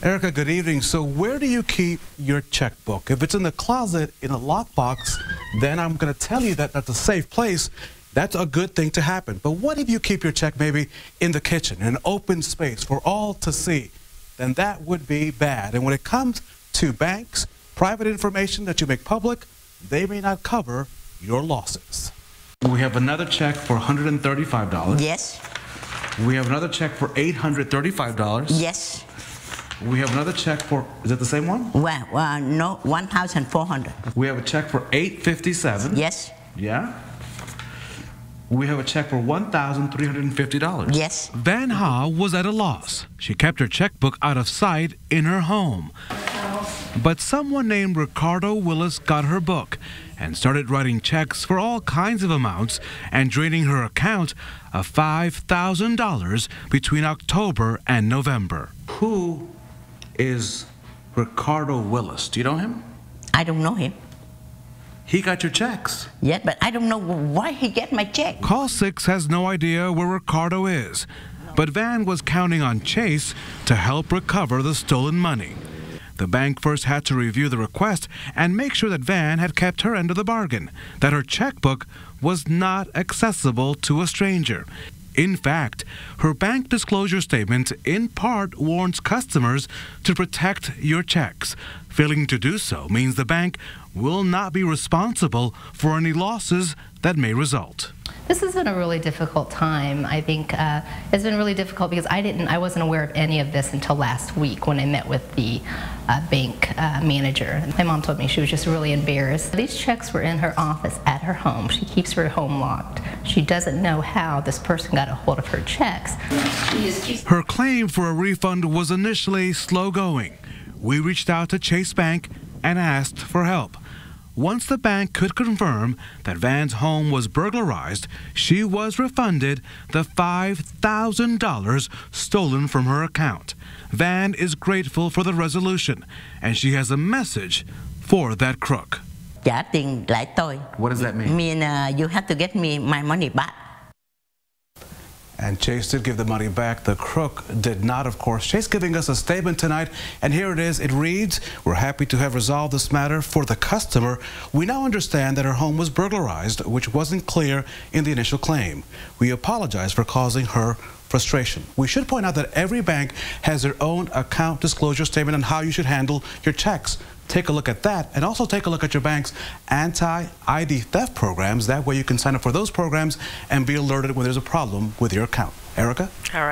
Erica, good evening. So where do you keep your checkbook? If it's in the closet, in a lockbox, then I'm going to tell you that that's a safe place. That's a good thing to happen. But what if you keep your check maybe in the kitchen, in an open space for all to see? Then that would be bad. And when it comes to banks, private information that you make public, they may not cover your losses. We have another check for $135. Yes. We have another check for $835. Yes. We have another check for, is it the same one? Well, no, 1,400. We have a check for $857. Yes. Yeah. We have a check for $1,350. Yes. Van Ha was at a loss. She kept her checkbook out of sight in her home. But someone named Ricardo Willis got her book and started writing checks for all kinds of amounts and draining her account of $5,000 between October and November. Who is Ricardo Willis? Do you know him? I don't know him. He got your checks. Yet, but I don't know why he get my check. Call 6 has no idea where Ricardo is, but Van was counting on Chase to help recover the stolen money. The bank first had to review the request and make sure that Van had kept her end of the bargain, that her checkbook was not accessible to a stranger. In fact, her bank disclosure statement in part warns customers to protect your checks. Failing to do so means the bank will not be responsible for any losses that may result. This has been a really difficult time. I think it's been really difficult because I wasn't aware of any of this until last week when I met with the bank manager. My mom told me she was just really embarrassed. These checks were in her office at her home. She keeps her home locked. She doesn't know how this person got a hold of her checks. Her claim for a refund was initially slow going. We reached out to Chase Bank and asked for help. Once the bank could confirm that Van's home was burglarized, she was refunded the $5,000 stolen from her account. Van is grateful for the resolution, and she has a message for that crook. Trả tiền lại tôi. What does that mean? You have to get me my money back. And Chase did give the money back. The crook did not, of course. Chase giving us a statement tonight, and here it is. It reads, "We're happy to have resolved this matter for the customer. We now understand that her home was burglarized, which wasn't clear in the initial claim. We apologize for causing her frustration." We should point out that every bank has their own account disclosure statement on how you should handle your checks. Take a look at that, and also take a look at your bank's anti-ID theft programs. That way you can sign up for those programs and be alerted when there's a problem with your account. Erica? All right.